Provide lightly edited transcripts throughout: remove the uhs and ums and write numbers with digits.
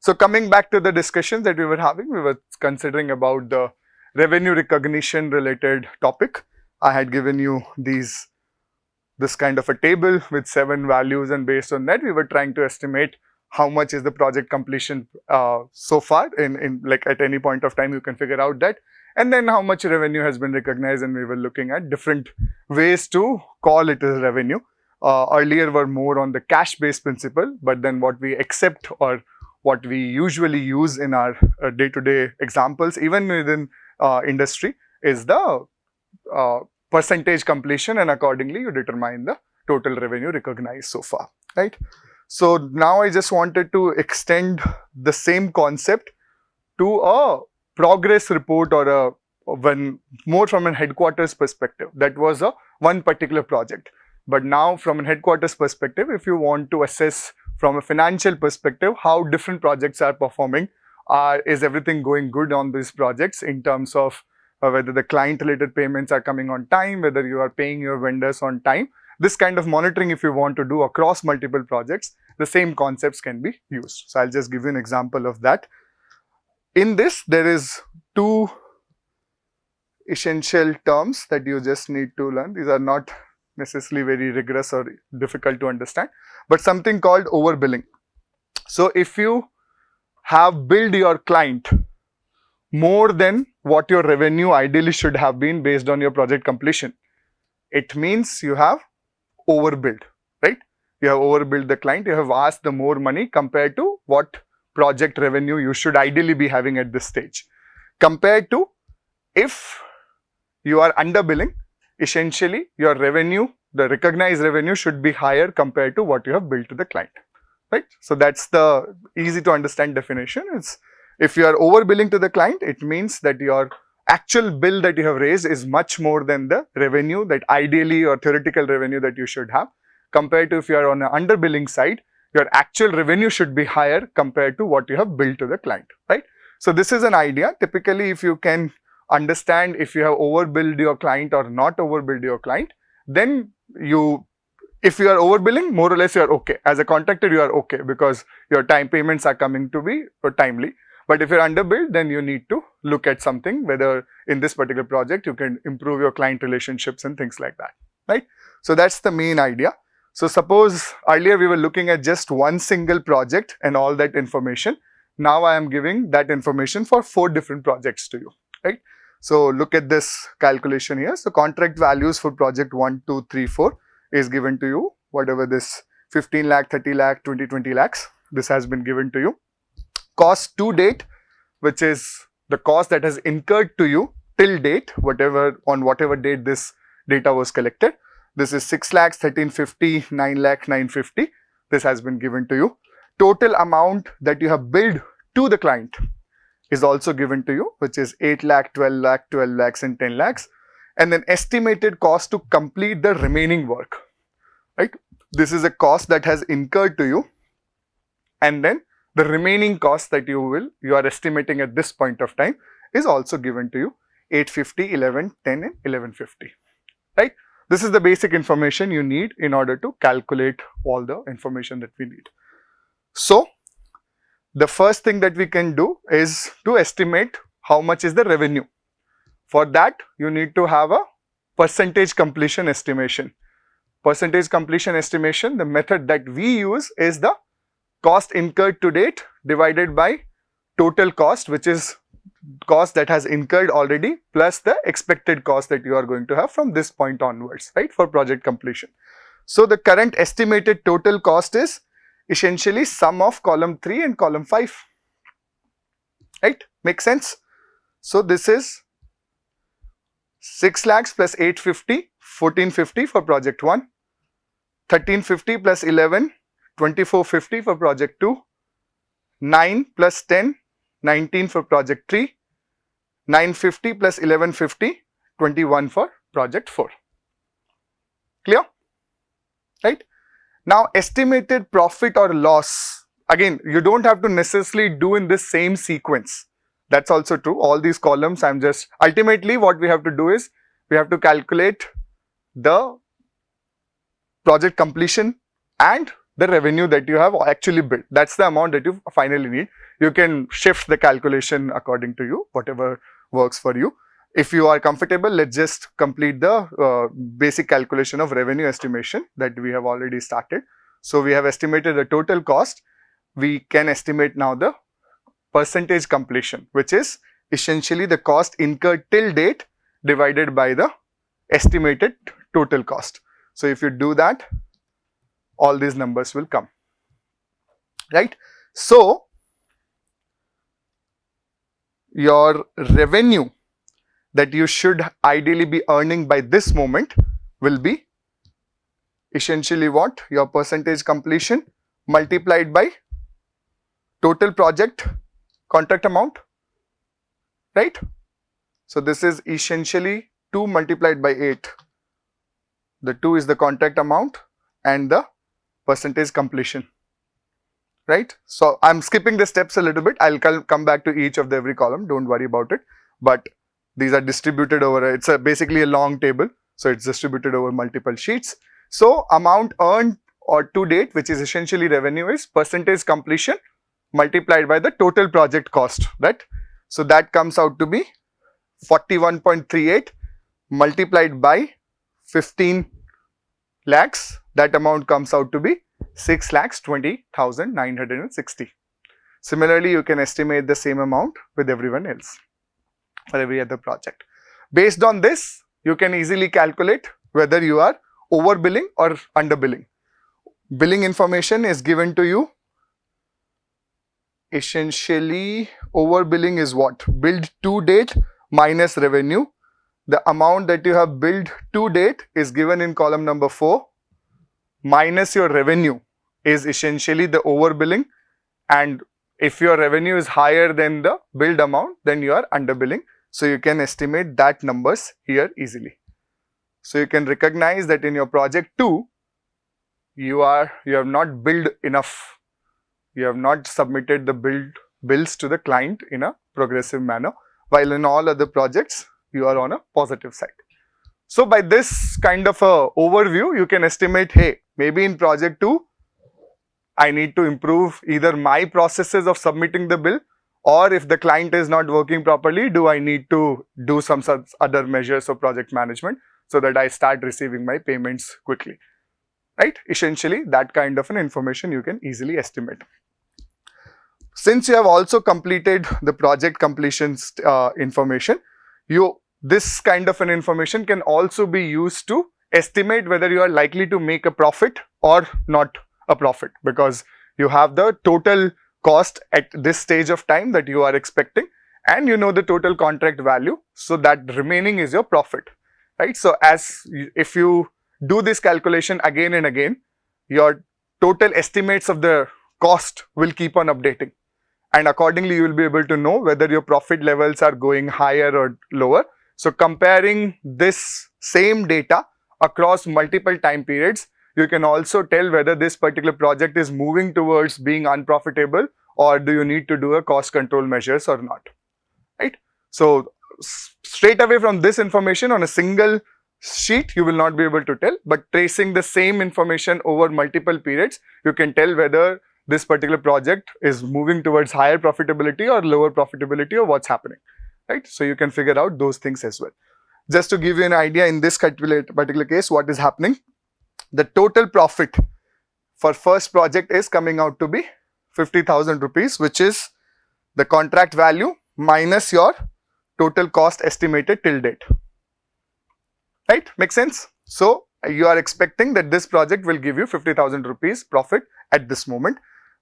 So coming back to the discussions that we were having, we were considering about the revenue recognition related topic. I had given you this kind of a table with 7 values, and based on that we were trying to estimate how much is the project completion so far in like at any point of time you can figure out that, and then how much revenue has been recognized, and we were looking at different ways to call it as revenue. Earlier were more on the cash based principle, but then what we accept or what we usually use in our day-to-day examples, even within industry, is the percentage completion, and accordingly you determine the total revenue recognized so far, right? So now I just wanted to extend the same concept to a progress report or a when more from a headquarters perspective. That was a one particular project, but now from a headquarters perspective, if you want to assess from a financial perspective how different projects are performing, is everything going good on these projects in terms of whether the client related payments are coming on time, whether you are paying your vendors on time. This kind of monitoring, if you want to do across multiple projects, the same concepts can be used. So I'll just give you an example of that. In this, there is 2 essential terms that you just need to learn. These are not necessarily very rigorous or difficult to understand, but something called overbilling. So if you have billed your client more than what your revenue ideally should have been based on your project completion, it means you have overbilled, right? You have overbilled the client, you have asked the more money compared to what project revenue you should ideally be having at this stage. Compared to if you are underbilling, essentially your revenue, the recognized revenue should be higher compared to what you have billed to the client, right? So that's the easy to understand definition. It's if you are overbilling to the client, it means that your actual bill that you have raised is much more than the revenue that ideally or theoretical revenue that you should have, compared to if you are on an underbilling side, your actual revenue should be higher compared to what you have billed to the client, right? So this is an idea. Typically, if you can understand if you have overbilled your client or not overbilled your client, then if you are overbilling, more or less you are okay. As a contractor, you are okay because your time payments are coming to be timely. But if you're underbilled, then you need to look at something, whether in this particular project you can improve your client relationships and things like that, right? So that's the main idea. So suppose earlier we were looking at just one single project and all that information. Now I am giving that information for 4 different projects to you, right? So look at this calculation here. So contract values for project 1, 2, 3, 4 is given to you, whatever this 15 lakh, 30 lakh, 20 lakhs, this has been given to you. Cost to date, which is the cost that has incurred to you till date, on whatever date this data was collected. This is 6 lakhs, 1350, 9 lakh, 950. This has been given to you. Total amount that you have billed to the client is also given to you, which is 8 lakh, 12 lakh, 12 lakhs and 10 lakhs. And then estimated cost to complete the remaining work, right? This is a cost that has incurred to you, and then the remaining cost that you are estimating at this point of time is also given to you, 850, 11, 10 and 1150, right? This is the basic information you need in order to calculate all the information that we need. So the first thing that we can do is to estimate how much is the revenue. For that, you need to have a percentage completion estimation. Percentage completion estimation, the method that we use is the cost incurred to date divided by total cost, which is cost that has incurred already plus the expected cost that you are going to have from this point onwards, right, for project completion. So the current estimated total cost is essentially sum of column 3 and column 5, right? Make sense? So this is 6 lakhs plus 850, 1450 for project 1, 1350 plus 11, 2450 for project 2, 9 plus 10, 19 for project 3, 950 plus 1150, 21 for project 4. Clear? Right? Now estimated profit or loss, again you don't have to necessarily do in this same sequence. That's also true. All these columns I'm just, ultimately what we have to do is we have to calculate the project completion and the revenue that you have actually built. That's the amount that you finally need. You can shift the calculation according to you, whatever works for you. If you are comfortable, let's just complete the basic calculation of revenue estimation that we have already started. So we have estimated the total cost. We can estimate now the percentage completion, which is essentially the cost incurred till date divided by the estimated total cost. So if you do that, all these numbers will come, right? So your revenue that you should ideally be earning by this moment will be essentially what? Your percentage completion multiplied by total project contract amount, right? So this is essentially 2 multiplied by 8. The 2 is the contract amount and the percentage completion, right? So I'm skipping the steps a little bit. I'll come back to each of the every column. Don't worry about it. But these are distributed over, it's basically a long table. So it's distributed over multiple sheets. So amount earned or to date, which is essentially revenue, is percentage completion multiplied by the total project cost, right? So that comes out to be 41.38 multiplied by 15 lakhs. That amount comes out to be 6,20,960. Similarly, you can estimate the same amount with everyone else for every other project. Based on this, you can easily calculate whether you are overbilling or underbilling. Billing information is given to you. Essentially, overbilling is what? Billed to date minus revenue. The amount that you have billed to date is given in column number 4 minus your revenue is essentially the overbilling, and if your revenue is higher than the billed amount, then you are underbilling. So you can estimate that numbers here easily. So you can recognize that in your project 2, you have not billed enough. You have not submitted the bills to the client in a progressive manner, while in all other projects, you are on a positive side. So by this kind of a overview, you can estimate, hey, maybe in project 2, I need to improve either my processes of submitting the bill, or if the client is not working properly, do I need to do some such other measures of project management so that I start receiving my payments quickly, right? Essentially, that kind of an information you can easily estimate. Since you have also completed the project completions information, this kind of an information can also be used to estimate whether you are likely to make a profit or not a profit, because you have the total cost at this stage of time that you are expecting, and you know the total contract value, so that remaining is your profit, right? So if you do this calculation again and again, your total estimates of the cost will keep on updating, and accordingly you will be able to know whether your profit levels are going higher or lower. So comparing this same data across multiple time periods, you can also tell whether this particular project is moving towards being unprofitable, or do you need to do a cost control measures or not, right? So straight away from this information on a single sheet, you will not be able to tell, but tracing the same information over multiple periods, you can tell whether this particular project is moving towards higher profitability or lower profitability, or what's happening, right? So you can figure out those things as well. Just to give you an idea, in this particular case, what is happening, the total profit for first project is coming out to be 50,000 rupees, which is the contract value minus your total cost estimated till date, right? Makes sense? So you are expecting that this project will give you 50,000 rupees profit at this moment.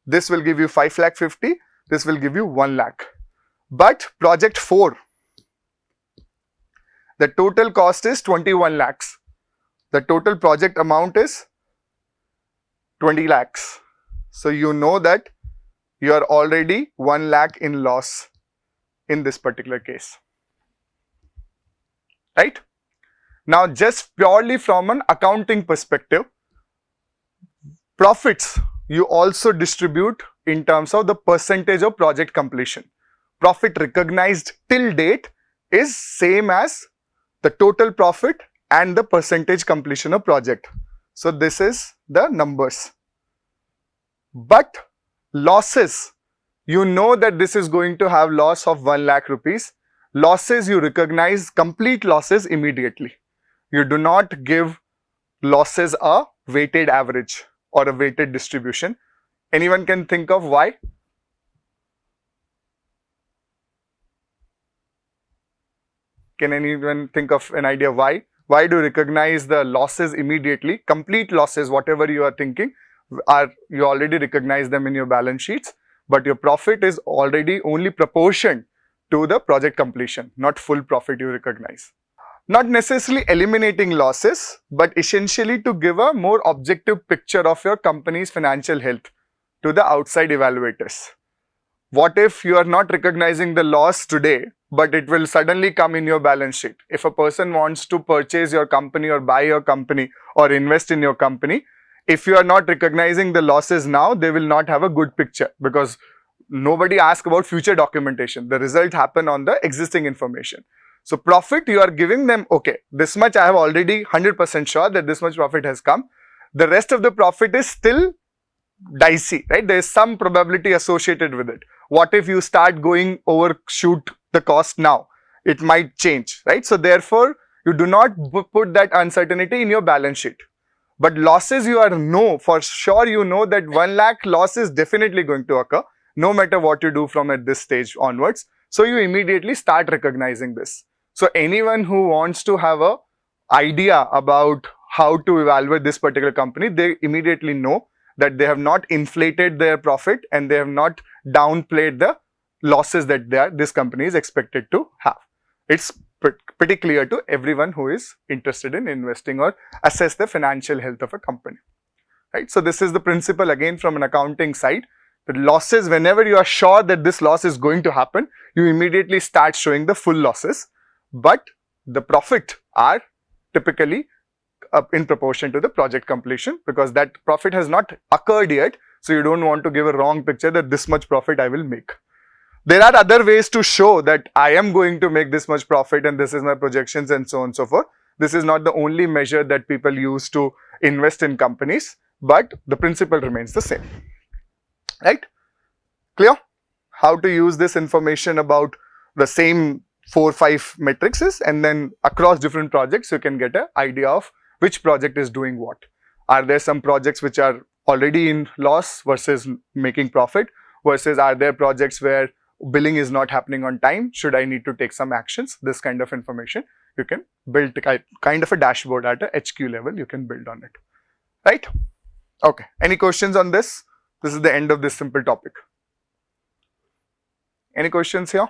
This will give you 5,50,000, this will give you 1 lakh. But project 4, the total cost is 21 lakhs. The total project amount is 20 lakhs. So you know that you are already 1 lakh in loss in this particular case, right? Now, just purely from an accounting perspective, profits you also distribute in terms of the percentage of project completion. Profit recognized till date is same as the total profit and the percentage completion of project. So this is the numbers. But losses You know that this is going to have loss of 1 lakh rupees. Losses, you recognize complete losses immediately. You do not give losses a weighted average or a weighted distribution. Anyone can think of why? Can anyone think of an idea why? Why do you recognize the losses immediately? Complete losses, whatever you are thinking, you already recognize them in your balance sheets, but your profit is already only proportioned to the project completion, not full profit you recognize. Not necessarily eliminating losses, but essentially to give a more objective picture of your company's financial health to the outside evaluators. What if you are not recognizing the loss today, but it will suddenly come in your balance sheet? If a person wants to purchase your company or buy your company or invest in your company, if you are not recognizing the losses now, they will not have a good picture, because nobody asks about future documentation. The result happen on the existing information. So profit, you are giving them, okay, this much I have already 100% sure that this much profit has come. The rest of the profit is still dicey, right? There is some probability associated with it. What if you start going overshoot the cost now? It might change, right? So therefore, you do not put that uncertainty in your balance sheet. But losses, you are for sure you know that 1 lakh loss is definitely going to occur, no matter what you do from at this stage onwards. So you immediately start recognizing this. So anyone who wants to have a idea about how to evaluate this particular company, they immediately know that they have not inflated their profit and they have not downplayed the losses that this company is expected to have. It's pretty clear to everyone who is interested in investing or assess the financial health of a company, right? So this is the principle again from an accounting side. The losses, whenever you are sure that this loss is going to happen, you immediately start showing the full losses, but the profit are typically in proportion to the project completion, because that profit has not occurred yet. So you don't want to give a wrong picture that this much profit I will make. There are other ways to show that I am going to make this much profit and this is my projections and so on and so forth. This is not the only measure that people use to invest in companies, but the principle remains the same, right? Clear? How to use this information about the same 4-5 matrices, and then across different projects you can get an idea of which project is doing what. Are there some projects which are already in loss versus making profit, versus are there projects where billing is not happening on time? Should I need to take some actions? This kind of information you can build kind of a dashboard at a HQ level, you can build on it, right? Okay, any questions on this? This is the end of this simple topic. Any questions here?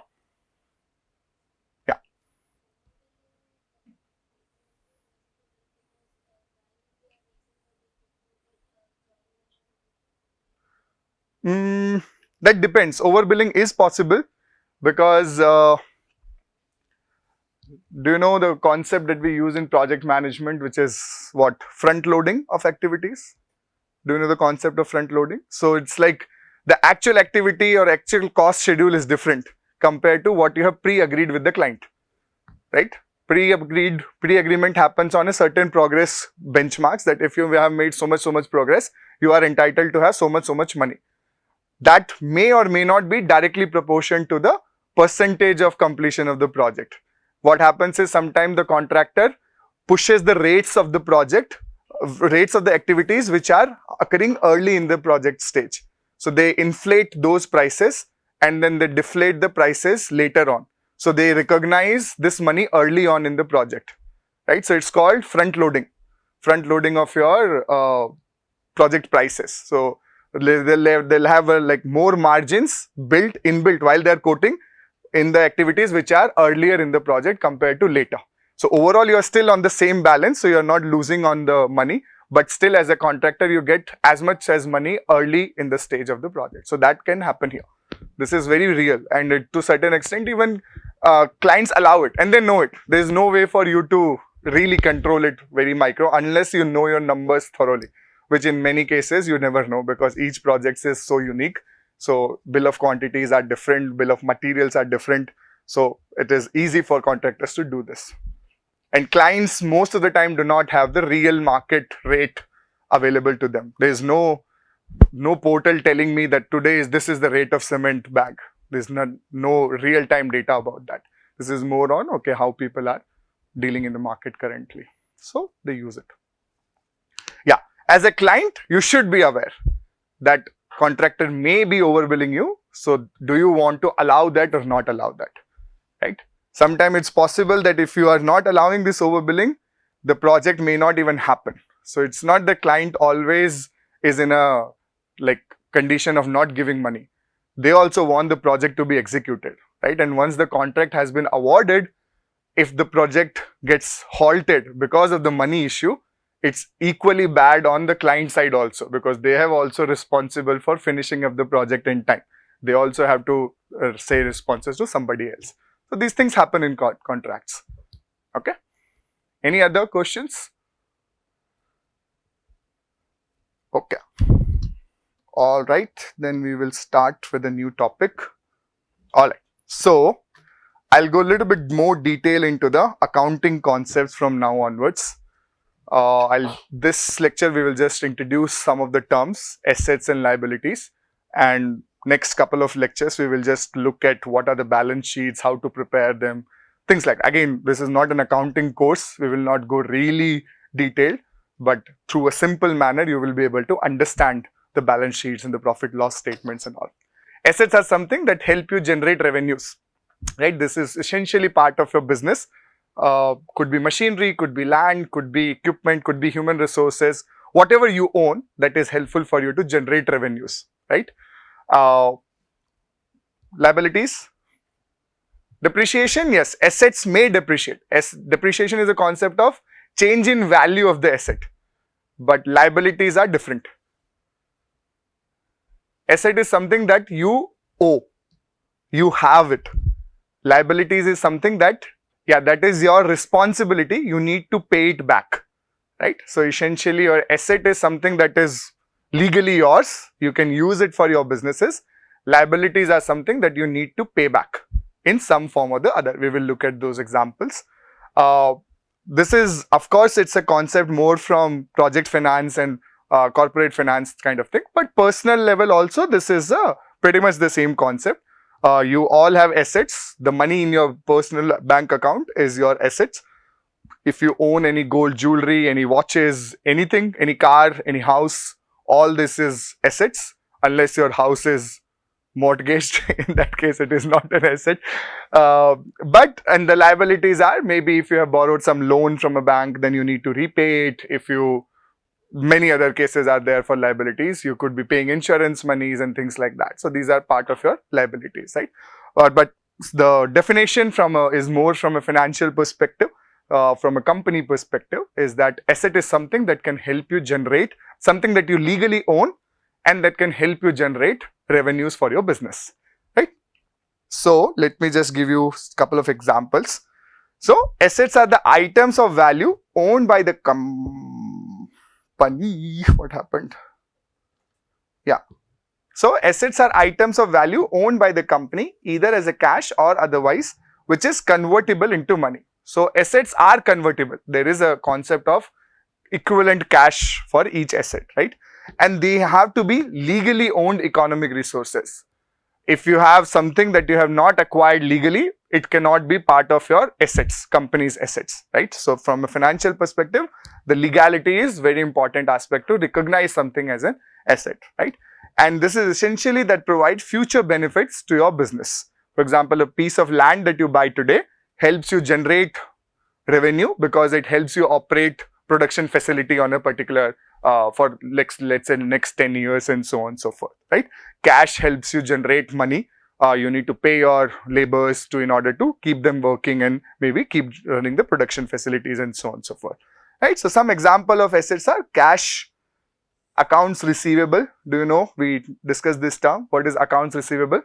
That depends. Overbilling is possible because do you know the concept that we use in project management, which is what? Front loading of activities. Do you know the concept of front loading? So it's like the actual activity or actual cost schedule is different compared to what you have pre-agreed with the client, right? Pre-agreement happens on a certain progress benchmarks, that if you have made so much progress, you are entitled to have so much money. That may or may not be directly proportional to the percentage of completion of the project. What happens is sometimes the contractor pushes the rates of the project, rates of the activities which are occurring early in the project stage. So they inflate those prices and then they deflate the prices later on. So they recognize this money early on in the project, right? So it's called front loading of your project prices. So they'll have like more margins inbuilt while they're quoting in the activities which are earlier in the project compared to later. So overall you are still on the same balance, so you're not losing on the money, but still as a contractor you get as much as money early in the stage of the project. So that can happen here. This is very real, and to a certain extent even clients allow it and they know it. There is no way for you to really control it very micro unless you know your numbers thoroughly, which in many cases you never know because each project is so unique. So bill of quantities are different, bill of materials are different. So it is easy for contractors to do this. And clients most of the time do not have the real market rate available to them. There is no no portal telling me that today this is the rate of cement bag. There's no real-time data about that. This is more on, okay, how people are dealing in the market currently. So they use it. Yeah, as a client, you should be aware that contractor may be overbilling you. So do you want to allow that or not allow that, right? Sometimes it's possible that if you are not allowing this overbilling, the project may not even happen. So it's not the client always is in a like condition of not giving money. They also want the project to be executed, right? And once the contract has been awarded, if the project gets halted because of the money issue, it's equally bad on the client side also, because they have also responsible for finishing up the project in time. They also have to say responses to somebody else. So these things happen in contracts. Okay. Any other questions? Okay. All right. Then we will start with a new topic. All right. So I'll go a little bit more detail into the accounting concepts from now onwards. This lecture we will just introduce some of the terms, assets and liabilities, and next couple of lectures we will just look at what are the balance sheets, how to prepare them, things like that. Again, this is not an accounting course. We will not go really detailed, but through a simple manner you will be able to understand the balance sheets and the profit loss statements and all. Assets are something that help you generate revenues, right? This is essentially part of your business. Could be machinery, could be land, could be equipment, could be human resources, whatever you own that is helpful for you to generate revenues, right? Liabilities, depreciation, yes, assets may depreciate. Depreciation is a concept of change in value of the asset, but liabilities are different. Asset is something that you owe, you have it. Liabilities is something that, yeah, that is your responsibility, you need to pay it back, right? So essentially your asset is something that is legally yours, you can use it for your businesses. Liabilities are something that you need to pay back in some form or the other. We will look at those examples. This is, of course, it's a concept more from project finance and corporate finance kind of thing, but personal level also this is pretty much the same concept. You all have assets. The money in your personal bank account is your assets. If you own any gold jewelry, any watches, anything, any car, any house, all this is assets, unless your house is mortgaged. In that case, it is not an asset. And the liabilities are, maybe if you have borrowed some loan from a bank, then you need to repay it. If you, many other cases are there for liabilities. You could be paying insurance monies and things like that. So these are part of your liabilities, right? But the definition is more from a financial perspective, from a company perspective, is that asset is something that can help you generate something that you legally own and that can help you generate revenues for your business, right? So let me just give you a couple of examples. So assets are the items of value owned by the company. What happened? Yeah. So assets are items of value owned by the company either as a cash or otherwise, which is convertible into money. So assets are convertible. There is a concept of equivalent cash for each asset, right? And they have to be legally owned economic resources. If you have something that you have not acquired legally, it cannot be part of your assets, company's assets, right? So from a financial perspective, the legality is very important aspect to recognize something as an asset, right? And this is essentially that provides future benefits to your business. For example, a piece of land that you buy today helps you generate revenue because it helps you operate production facility on a particular for let's say next 10 years and so on and so forth, right? Cash helps you generate money. You need to pay your laborers in order to keep them working and maybe keep running the production facilities and so on and so forth, right? So some example of assets are cash, accounts receivable. Do you know, we discussed this term, what is accounts receivable?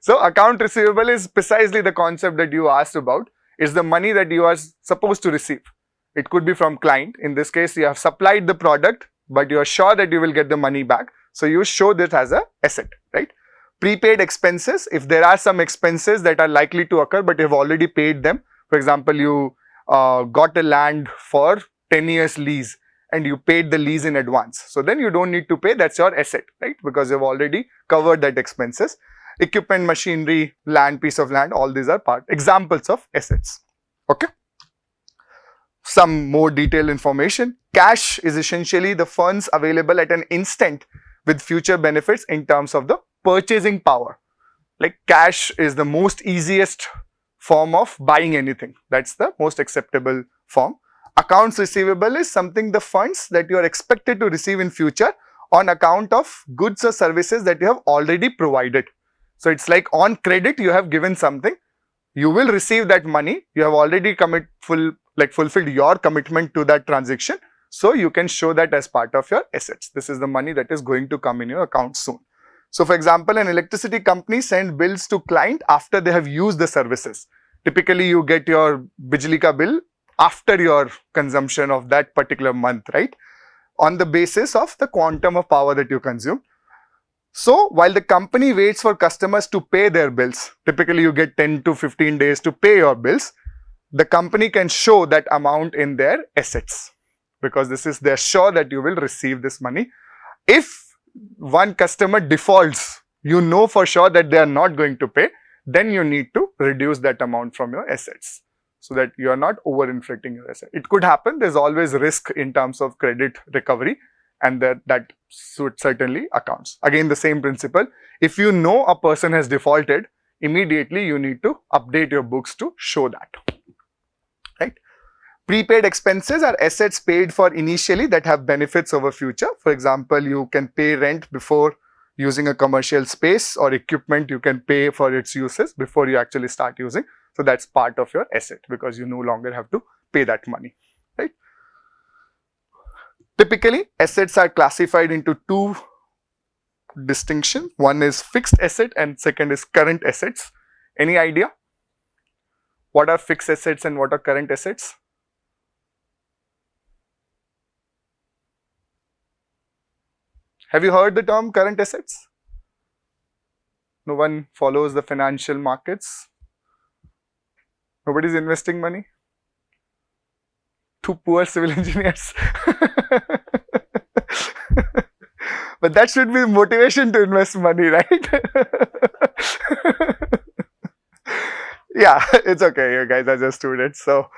So account receivable is precisely the concept that you asked about. Is the money that you are supposed to receive. It could be from client. In this case, you have supplied the product, but you are sure that you will get the money back. So you show this as an asset, right? Prepaid expenses, if there are some expenses that are likely to occur, but you have already paid them. For example, you got a land for 10 years lease and you paid the lease in advance. So then you don't need to pay, that's your asset, right? Because you've already covered that expenses. Equipment, machinery, land, piece of land, all these are examples of assets. Okay. Some more detailed information. Cash is essentially the funds available at an instant with future benefits in terms of the purchasing power. Like cash is the most easiest form of buying anything. That's the most acceptable form. Accounts receivable is something, the funds that you are expected to receive in future on account of goods or services that you have already provided. So it's like on credit you have given something, you will receive that money, you have already fulfilled your commitment to that transaction, so you can show that as part of your assets. This is the money that is going to come in your account soon. So for example, an electricity company sends bills to client after they have used the services. Typically you get your Bijli ka bill after your consumption of that particular month, right? On the basis of the quantum of power that you consume. So while the company waits for customers to pay their bills, typically you get 10 to 15 days to pay your bills, the company can show that amount in their assets, because they're sure that you will receive this money. If one customer defaults, you know for sure that they are not going to pay, then you need to reduce that amount from your assets so that you are not over-inflating your asset. It could happen, there's always risk in terms of credit recovery, and that certainly accounts. Again, the same principle. If you know a person has defaulted, immediately you need to update your books to show that. Right? Prepaid expenses are assets paid for initially that have benefits over future. For example, you can pay rent before using a commercial space, or equipment you can pay for its uses before you actually start using. So that's part of your asset because you no longer have to pay that money, right? Typically, assets are classified into two distinctions. One is fixed asset and second is current assets. Any idea? What are fixed assets and what are current assets? Have you heard the term current assets? No one follows the financial markets. Nobody's investing money. Two poor civil engineers. But that should be motivation to invest money, right? Yeah, it's okay, you guys are just students. So,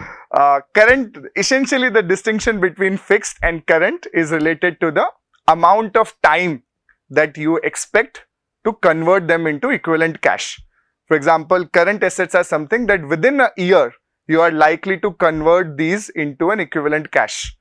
essentially the distinction between fixed and current is related to the amount of time that you expect to convert them into equivalent cash. For example, current assets are something that within a year, you are likely to convert these into an equivalent cash.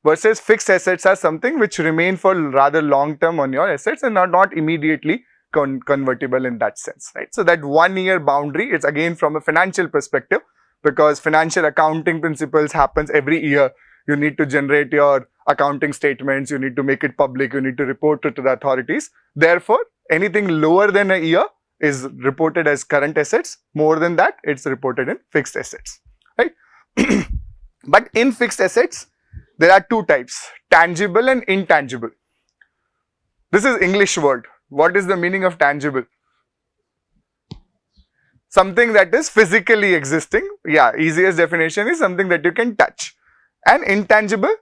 Versus fixed assets are something which remain for rather long term on your assets and are not immediately convertible in that sense, right? So that 1 year boundary is again from a financial perspective, because financial accounting principles happens every year. You need to generate your accounting statements, you need to make it public, you need to report it to the authorities. Therefore, anything lower than a year is reported as current assets. More than that, it's reported in fixed assets, right? But in fixed assets, there are two types, tangible and intangible. This is English word. What is the meaning of tangible? Something that is physically existing. Yeah, easiest definition is something that you can touch. And intangible?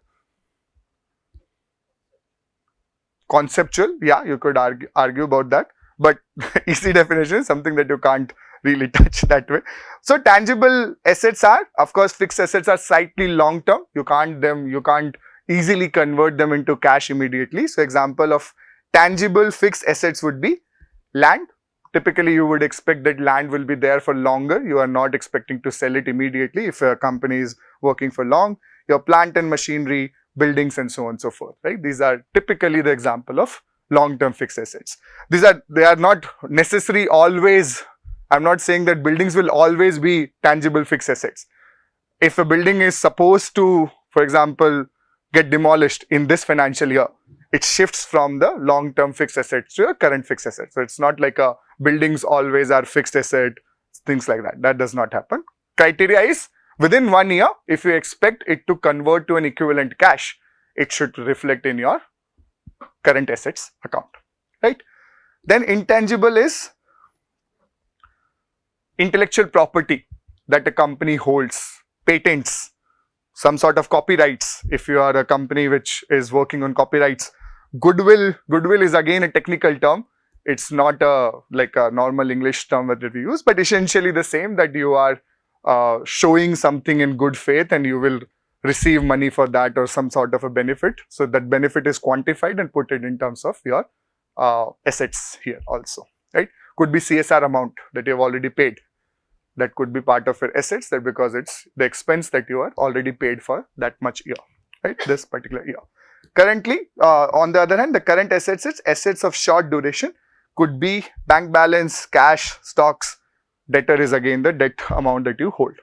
Conceptual. Yeah, you could argue about that. But easy definition is something that you can't really touch that way. So tangible assets are, of course, fixed assets are slightly long term. You can't easily convert them into cash immediately. So example of tangible fixed assets would be land. Typically, you would expect that land will be there for longer. You are not expecting to sell it immediately if a company is working for long. Your plant and machinery, buildings and so on and so forth, right? These are typically the example of long-term fixed assets. They are not necessarily always, I'm not saying that buildings will always be tangible fixed assets. If a building is supposed to, for example, get demolished in this financial year, it shifts from the long-term fixed assets to a current fixed asset. So it's not like a buildings always are fixed asset, things like that. That does not happen. Criteria is within 1 year, if you expect it to convert to an equivalent cash, it should reflect in your current assets account, right? Then intangible is intellectual property that a company holds, patents, some sort of copyrights. If you are a company which is working on copyrights, goodwill is again a technical term. It's not like a normal English term that we use, but essentially the same, that you are showing something in good faith and you will receive money for that or some sort of a benefit. So that benefit is quantified and put it in terms of your assets here also, right? Could be CSR amount that you have already paid. That could be part of your assets, that because it's the expense that you are already paid for that much year, right? This particular year. Currently, on the other hand, the current assets is assets of short duration, could be bank balance, cash, stocks. Debtor is again the debt amount that you hold,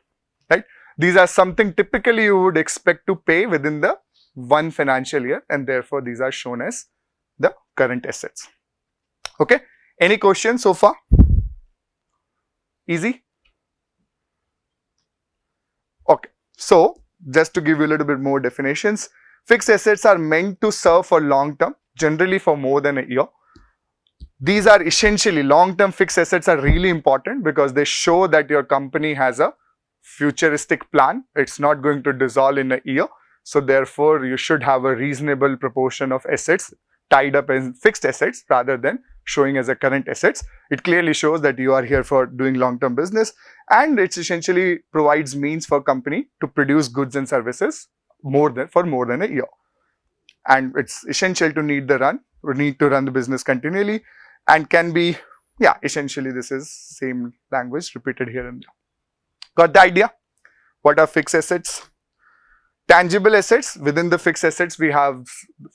right? These are something typically you would expect to pay within the one financial year, and therefore these are shown as the current assets. Okay, any questions so far? Easy? Okay, so just to give you a little bit more definitions, fixed assets are meant to serve for long term, generally for more than a year. These are essentially long-term fixed assets are really important because they show that your company has a futuristic plan. It's not going to dissolve in a year. So therefore, you should have a reasonable proportion of assets tied up in fixed assets rather than showing as a current assets. It clearly shows that you are here for doing long-term business, and it essentially provides means for company to produce goods and services for more than a year. And it's essential to need to run the business continually. And can be, essentially this is same language repeated here and there. Got the idea? What are fixed assets? Tangible assets. Within the fixed assets, we have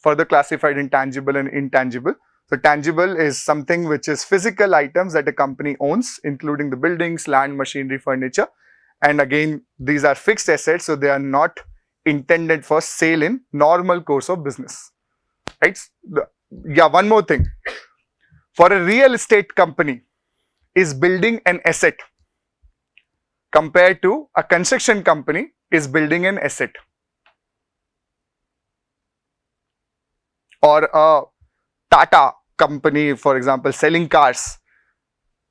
further classified in tangible and intangible. So tangible is something which is physical items that a company owns, including the buildings, land, machinery, furniture. And again, these are fixed assets, so they are not intended for sale in normal course of business. Right? One more thing. For a real estate company, is building an asset compared to a construction company is building an asset. Or a Tata company, for example, selling cars,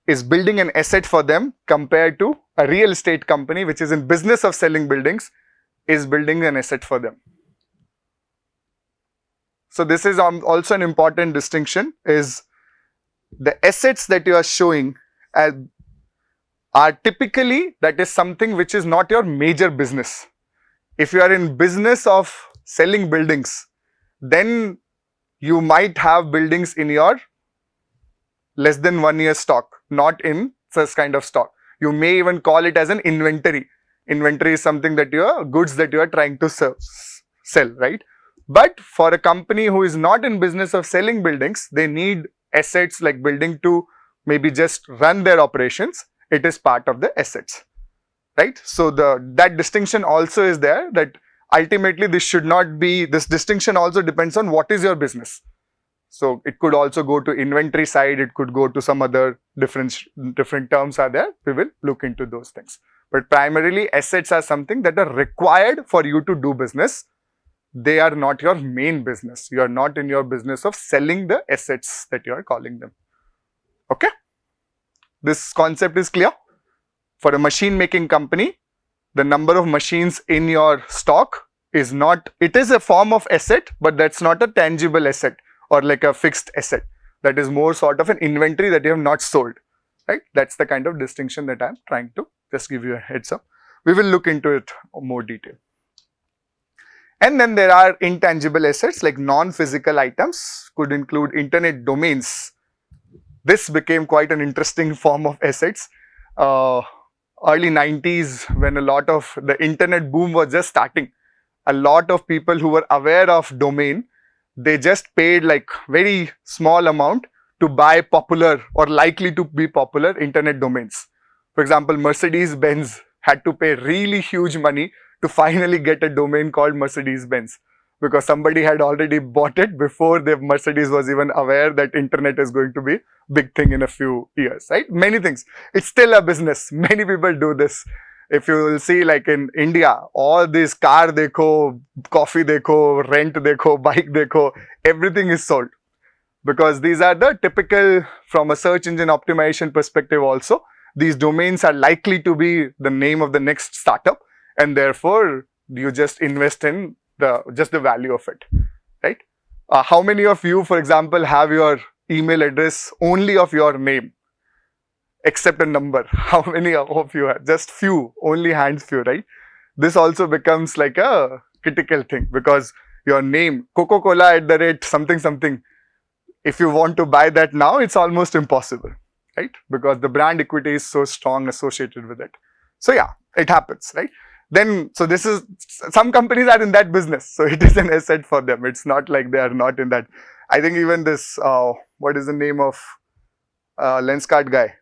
is building an asset for them compared to a real estate company which is in business of selling buildings is building an asset for them. So this is also an important distinction, is the assets that you are showing are typically, that is something which is not your major business. If you are in business of selling buildings, then you might have buildings in your less than 1 year stock, not in such kind of stock. You may even call it as an inventory. Inventory is something that goods that you are trying to sell, right? But for a company who is not in business of selling buildings, they need assets like building to maybe just run their operations. It is part of the assets, right? So that distinction also is there, that ultimately this should not be, this distinction also depends on what is your business. So it could also go to inventory side, it could go to some other different terms are there. We will look into those things. But primarily assets are something that are required for you to do business. They are not your main business. You are not in your business of selling the assets that you are calling them. Okay? This concept is clear? For a machine making company, the number of machines in your stock is not, it is a form of asset, but that's not a tangible asset or like a fixed asset. That is more sort of an inventory that you have not sold, right? That's the kind of distinction that I'm trying to just give you a heads up. We will look into it in more detail. And then there are intangible assets like non-physical items, could include internet domains. This became quite an interesting form of assets. Early 90s, when a lot of the internet boom was just starting, a lot of people who were aware of domain, they just paid like very small amount to buy popular or likely to be popular internet domains. For example, Mercedes-Benz had to pay really huge money to finally get a domain called Mercedes-Benz, because somebody had already bought it before the Mercedes was even aware that internet is going to be big thing in a few years, right? Many things. It's still a business. Many people do this. If you will see, like in India, all these car dekho, coffee dekho, rent dekho, bike dekho, everything is sold. Because these are the typical, from a search engine optimization perspective also, these domains are likely to be the name of the next startup. And therefore, You just invest in just the value of it, right? How many of you, for example, have your email address only of your name, except a number? How many of you have? Just few, only hands few, right? This also becomes like a critical thing, because your name, Coca-Cola at the rate something something, if you want to buy that now, it's almost impossible, right? Because the brand equity is so strong associated with it. So yeah, it happens, right? Then, so this is, some companies are in that business, so it is an asset for them. It's not like they are not in that. I think even this, what is the name of Lenskart guy?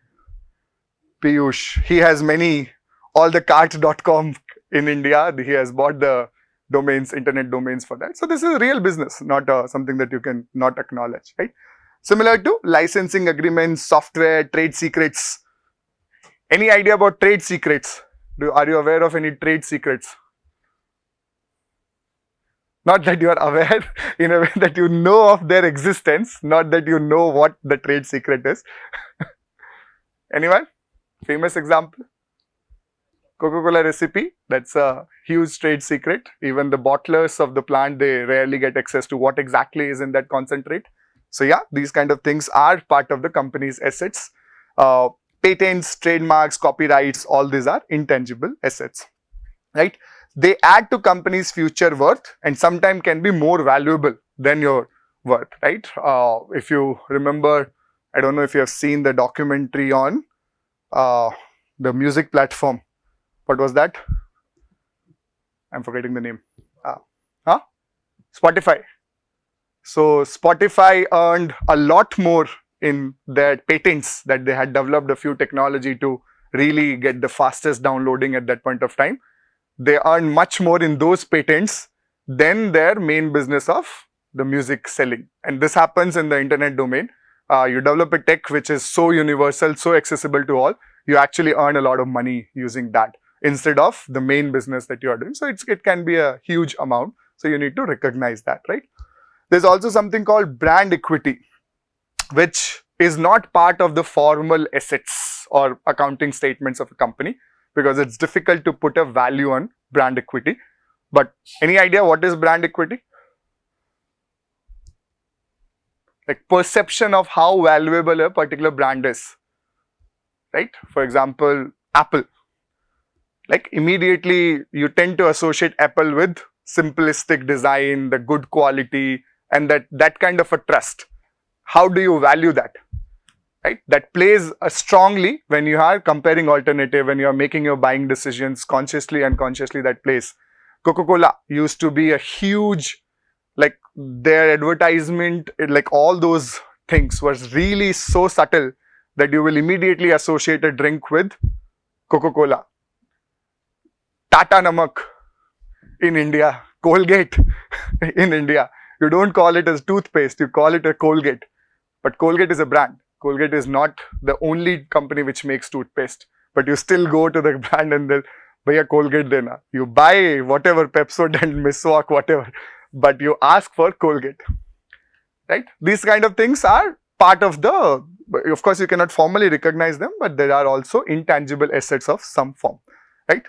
Piyush. He has many, all the cart.com in India. He has bought the domains, internet domains for that. So this is a real business, not something that you can not acknowledge, right? Similar to licensing agreements, software, trade secrets. Any idea about trade secrets? Are you aware of any trade secrets? Not that you are aware, in a way that you know of their existence, not that you know what the trade secret is. Anyone? Famous example? Coca-Cola recipe, that's a huge trade secret. Even the bottlers of the plant, they rarely get access to what exactly is in that concentrate. So yeah, these kind of things are part of the company's assets. Patents, trademarks, copyrights, all these are intangible assets, right? They add to company's future worth and sometimes can be more valuable than your worth, right? If you remember, I don't know if you have seen the documentary on the music platform. What was that? I'm forgetting the name. Spotify. So Spotify earned a lot more in their patents that they had developed a few technology to really get the fastest downloading at that point of time. They earned much more in those patents than their main business of the music selling. And this happens in the internet domain. You develop a tech which is so universal, so accessible to all, you actually earn a lot of money using that instead of the main business that you are doing. So it can be a huge amount. So you need to recognize that, right? There's also something called brand equity, which is not part of the formal assets or accounting statements of a company, because it's difficult to put a value on brand equity. But any idea what is brand equity? Like perception of how valuable a particular brand is, right? For example, Apple. Like immediately you tend to associate Apple with simplistic design, the good quality, and that kind of a trust. How do you value that? Right? That plays strongly when you are comparing alternative, when you are making your buying decisions consciously and unconsciously, that plays. Coca-Cola used to be a huge, like their advertisement, like all those things was really so subtle that you will immediately associate a drink with Coca-Cola. Tata Namak in India, Colgate in India. You don't call it as toothpaste, you call it a Colgate. But Colgate is a brand. Colgate is not the only company which makes toothpaste. But you still go to the brand and they'll buy a Colgate dena. You buy whatever Pepsodent, Miswak, whatever. But you ask for Colgate. Right? These kind of things are part of the, of course you cannot formally recognize them, but there are also intangible assets of some form. Right?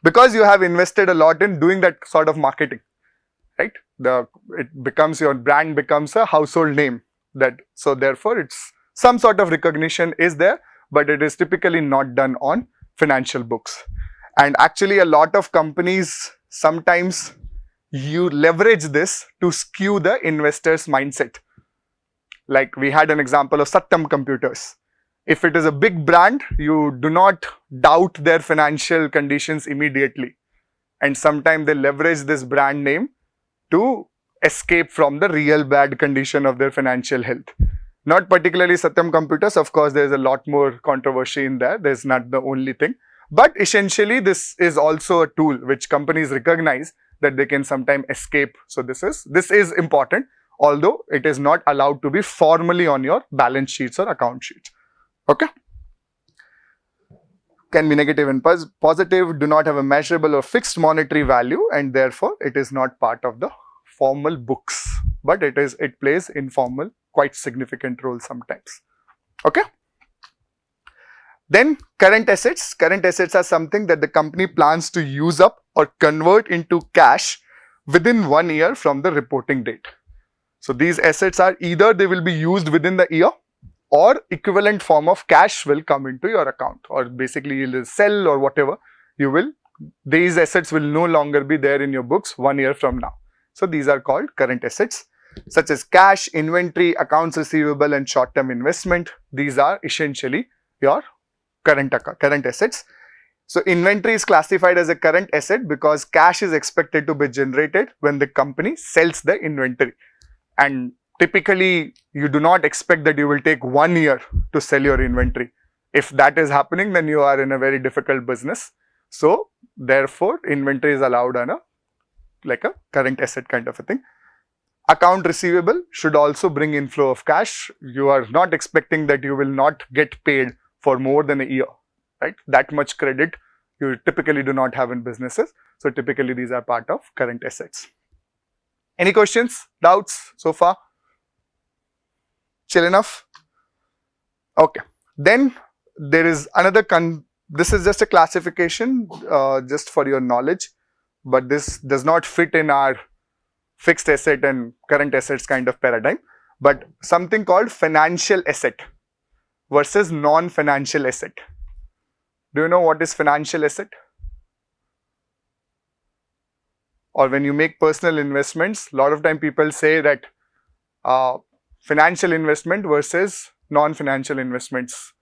Because you have invested a lot in doing that sort of marketing. Right? It becomes, your brand becomes a household name. So therefore it's some sort of recognition is there, but it is typically not done on financial books. And actually a lot of companies, sometimes you leverage this to skew the investor's mindset. Like we had an example of Satyam Computers. If it is a big brand, you do not doubt their financial conditions immediately. And sometimes they leverage this brand name to escape from the real bad condition of their financial health. Not particularly Satyam Computers, of course there's a lot more controversy in there, there's not the only thing. But essentially this is also a tool which companies recognize that they can sometimes escape. So this is important, although it is not allowed to be formally on your balance sheets or account sheets. Okay? Can be negative and positive, do not have a measurable or fixed monetary value, and therefore it is not part of the formal books, but it plays informal, quite significant role sometimes. Okay? Then current assets. Current assets are something that the company plans to use up or convert into cash within 1 year from the reporting date. So these assets are either they will be used within the year, or equivalent form of cash will come into your account, or basically you'll sell or whatever you will. These assets will no longer be there in your books 1 year from now. So these are called current assets, such as cash, inventory, accounts receivable, and short-term investment. These are essentially your current assets. So inventory is classified as a current asset because cash is expected to be generated when the company sells the inventory. And typically, you do not expect that you will take 1 year to sell your inventory. If that is happening, then you are in a very difficult business. So therefore, inventory is allowed on like a current asset kind of a thing. Account receivable should also bring inflow of cash. You are not expecting that you will not get paid for more than a year, right? That much credit you typically do not have in businesses. So typically these are part of current assets. Any questions, doubts so far? Chill enough? Okay. Then there is another, this is just a classification just for your knowledge, but this does not fit in our fixed asset and current assets kind of paradigm, but something called financial asset versus non-financial asset. Do you know what is financial asset? Or when you make personal investments, a lot of time people say that financial investment versus non-financial investments.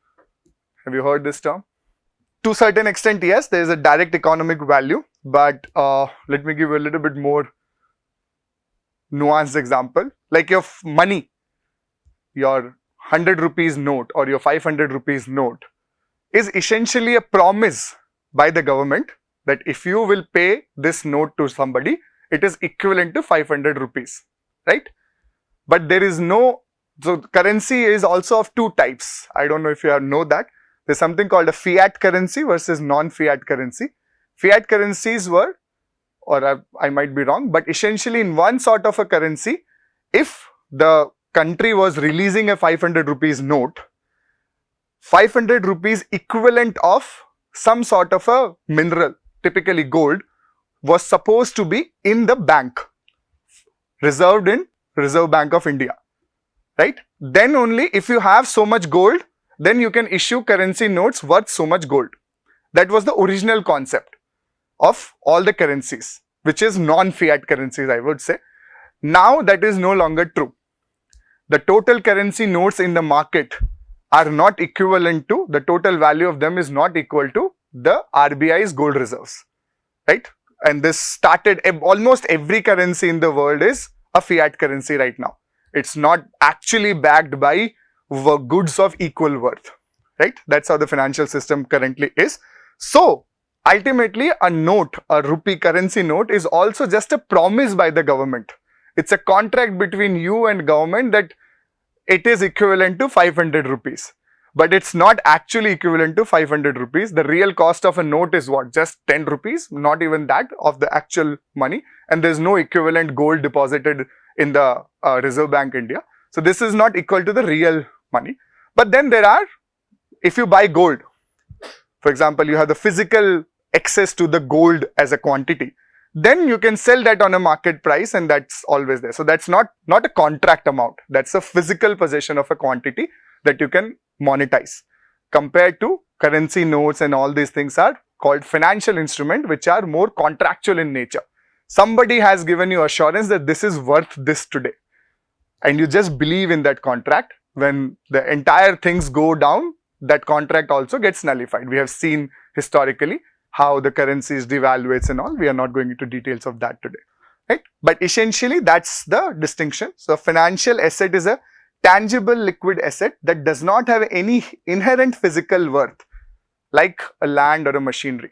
Have you heard this term? To a certain extent, yes, there is a direct economic value, but let me give you a little bit more nuanced example. Like your money, your 100 rupees note or your 500 rupees note is essentially a promise by the government that if you will pay this note to somebody, it is equivalent to 500 rupees, right? But there is no, so currency is also of two types. I don't know if you know that. There's something called a fiat currency versus non-fiat currency. Fiat currencies were, or I might be wrong, but essentially in one sort of a currency, if the country was releasing a 500 rupees note, 500 rupees equivalent of some sort of a mineral, typically gold, was supposed to be in the bank, reserved in Reserve Bank of India, right? Then only if you have so much gold, then you can issue currency notes worth so much gold. That was the original concept of all the currencies, which is non-fiat currencies, I would say. Now that is no longer true. The total currency notes in the market are not equivalent to, the total value of them is not equal to the RBI's gold reserves, right? And this started, almost every currency in the world is a fiat currency right now. It's not actually backed by goods of equal worth, right? That's how the financial system currently is. So ultimately a note, a rupee currency note, is also just a promise by the government. It's a contract between you and government that it is equivalent to 500 rupees. But it's not actually equivalent to 500 rupees. The real cost of a note is what? Just 10 rupees, not even that of the actual money. And there's no equivalent gold deposited in the Reserve Bank India. So this is not equal to the real money. But then there are, if you buy gold, for example, you have the physical access to the gold as a quantity, then you can sell that on a market price and that's always there. So that's not a contract amount. That's a physical possession of a quantity that you can monetize. Compared to currency notes and all these things are called financial instrument, which are more contractual in nature. Somebody has given you assurance that this is worth this today. And you just believe in that contract. When the entire things go down, that contract also gets nullified. We have seen historically how the currencies devaluates and all. We are not going into details of that today, right? But essentially that's the distinction. So financial asset is a tangible liquid asset that does not have any inherent physical worth, like a land or a machinery.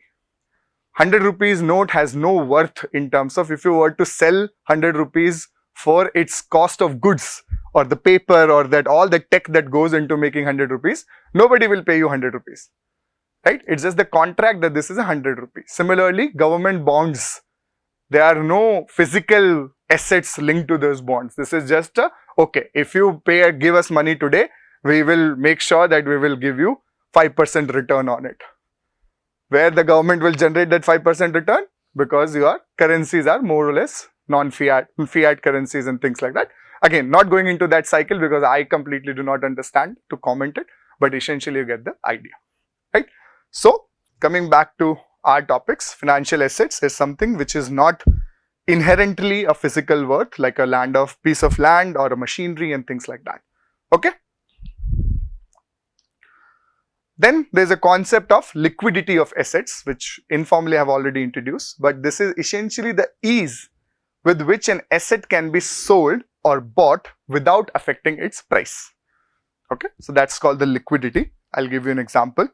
100 rupees note has no worth in terms of, if you were to sell 100 rupees for its cost of goods or the paper or that all the tech that goes into making 100 rupees, nobody will pay you 100 rupees. Right? It's just the contract that this is 100 rupees. Similarly, government bonds, there are no physical assets linked to those bonds. This is just okay, if you give us money today, we will make sure that we will give you 5% return on it. Where the government will generate that 5% return? Because your currencies are more or less non-fiat, fiat currencies and things like that. Again, not going into that cycle because I completely do not understand to comment it, but essentially you get the idea, right? So, coming back to our topics, financial assets is something which is not inherently a physical worth like a piece of land or a machinery and things like that. Okay. Then there's a concept of liquidity of assets, which informally I have already introduced, but this is essentially the ease with which an asset can be sold or bought without affecting its price. Okay, so that's called the liquidity. I'll give you an example.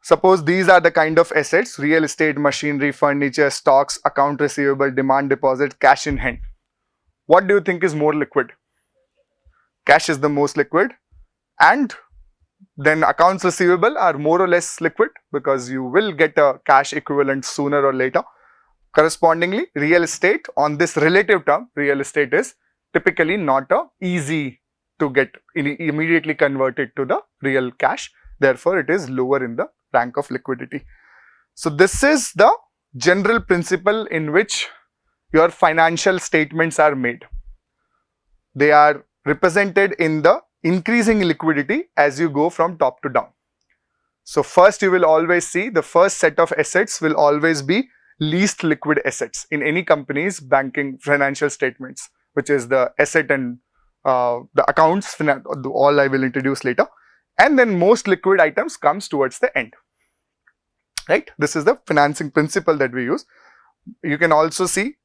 Suppose these are the kind of assets: real estate, machinery, furniture, stocks, account receivable, demand deposit, cash in hand. What do you think is more liquid? Cash is the most liquid, and then accounts receivable are more or less liquid because you will get a cash equivalent sooner or later. Correspondingly, real estate, on this relative term, real estate is typically not easy to get immediately converted to the real cash. Therefore, it is lower in the rank of liquidity. So, this is the general principle in which your financial statements are made. They are represented in the increasing liquidity as you go from top to down. So, first you will always see the first set of assets will always be least liquid assets in any company's banking financial statements, which is the asset and the accounts, all I will introduce later. And then most liquid items comes towards the end, right? This is the financing principle that we use. You can also see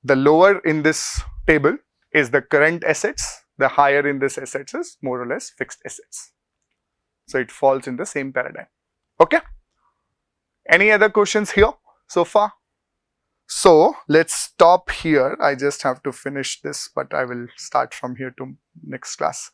the lower in this table is the current assets, the higher in this assets is more or less fixed assets. So it falls in the same paradigm. Okay. Any other questions here so far? So let's stop here. I just have to finish this, but I will start from here to next class.